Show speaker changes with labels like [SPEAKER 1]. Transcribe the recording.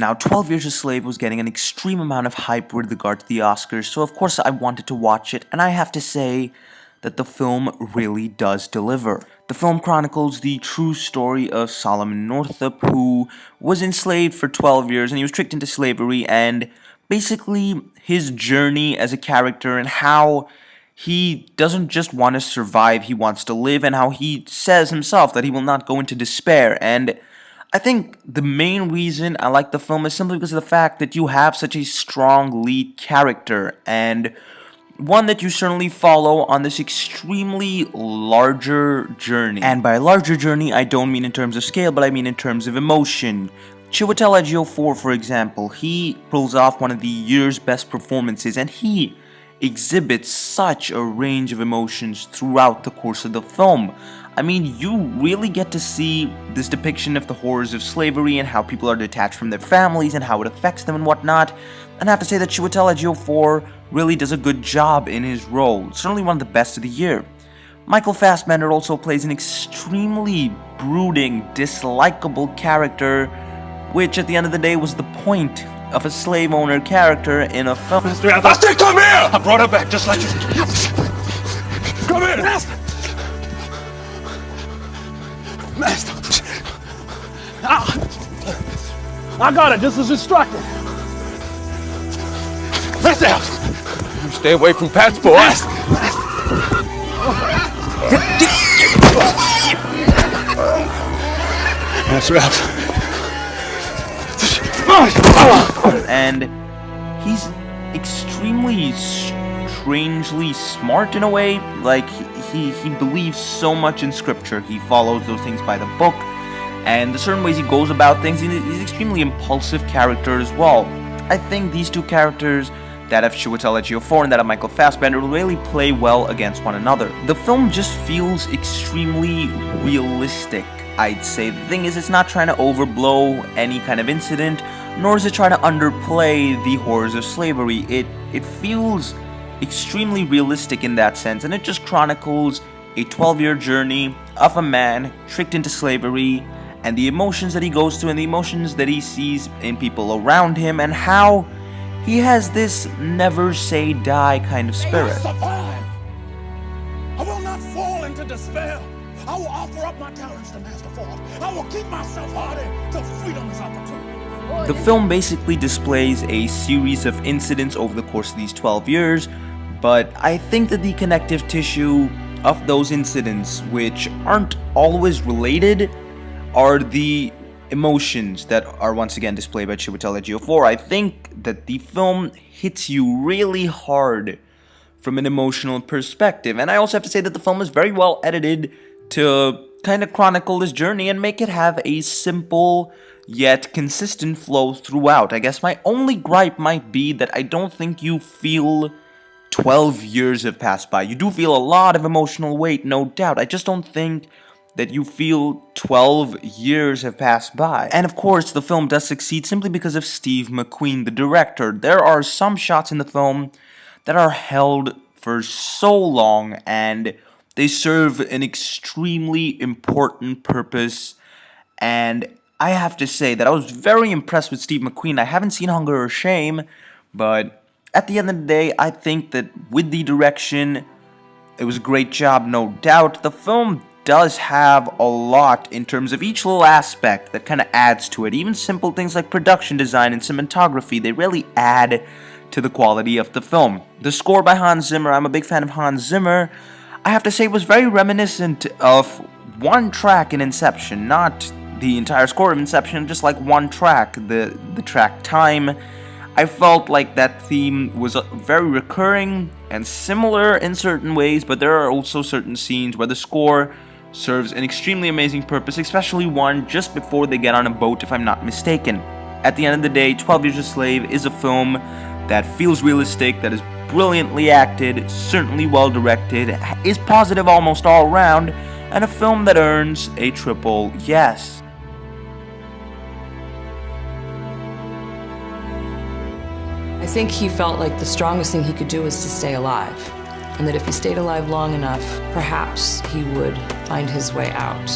[SPEAKER 1] Now, 12 Years a Slave was getting an extreme amount of hype with regard to the Oscars, so of course I wanted to watch it, and I have to say that the film really does deliver. The film chronicles the true story of Solomon Northup, who was enslaved for 12 years, and he was tricked into slavery, and basically his journey as a character and how he doesn't just want to survive, he wants to live, and how he says himself that he will not go into despair. And I think the main reason I like the film is simply because of the fact that you have such a strong lead character, and one that you certainly follow on this extremely larger journey. And by larger journey, I don't mean in terms of scale, but I mean in terms of emotion. Chiwetel Ejiofor, for example, he pulls off one of the year's best performances, and he exhibits such a range of emotions throughout the course of the film. I mean, you really get to see this depiction of the horrors of slavery and how people are detached from their families and how it affects them and whatnot. And I have to say that Chiwetel Ejiofor really does a good job in his role, certainly one of the best of the year. Michael Fassbender also plays an extremely brooding, dislikable character, which at the end of the day was the point of a slave owner character in a film.
[SPEAKER 2] Master, come here! I brought her back just like you. Come here! Master! Master! I got it, just as instructed. Let's out! Stay away from Pat's boy. That's right.
[SPEAKER 1] And he's extremely strangely smart in a way. Like, he believes so much in scripture. He follows those things by the book, and the certain ways he goes about things. He's an extremely impulsive character as well. I think these two characters, that of Chiwetel Ejiofor and that of Michael Fassbender, will really play well against one another. The film just feels extremely realistic, I'd say. The thing is, it's not trying to overblow any kind of incident, nor is it trying to underplay the horrors of slavery. It feels extremely realistic in that sense, and it just chronicles a 12-year journey of a man tricked into slavery, and the emotions that he goes through, and the emotions that he sees in people around him, and how he has this never say die kind of spirit.
[SPEAKER 3] I survive. I will not fall into despair. I will offer up my talents to Master Ford. I will keep myself hardy till freedom is opportune.
[SPEAKER 1] The film basically displays a series of incidents over the course of these 12 years, but I think that the connective tissue of those incidents, which aren't always related, are the emotions that are once again displayed by Chiwetel Ejiofor. I think that the film hits you really hard from an emotional perspective, and I also have to say that the film is very well edited to kind of chronicle this journey and make it have a simple yet consistent flow throughout. I guess my only gripe might be that I don't think you feel 12 years have passed by. You do feel a lot of emotional weight, no doubt. I just don't think that you feel 12 years have passed by. And of course, the film does succeed simply because of Steve McQueen, the director. There are some shots in the film that are held for so long, and they serve an extremely important purpose. And I have to say that I was very impressed with Steve McQueen. I haven't seen Hunger or Shame, but at the end of the day, I think that with the direction, it was a great job, no doubt. The film does have a lot in terms of each little aspect that kind of adds to it. Even simple things like production design and cinematography, they really add to the quality of the film. The score by Hans Zimmer, I'm a big fan of Hans Zimmer. I have to say, was very reminiscent of one track in Inception, not the entire score of Inception, just like one track, the track Time. I felt like that theme was very recurring and similar in certain ways, but there are also certain scenes where the score serves an extremely amazing purpose, especially one just before they get on a boat, if I'm not mistaken. At the end of the day, 12 Years a Slave is a film that feels realistic, that is brilliantly acted, certainly well directed, is positive almost all around, and a film that earns a triple yes.
[SPEAKER 4] I think he felt like the strongest thing he could do was to stay alive, and that if he stayed alive long enough, perhaps he would find his way out.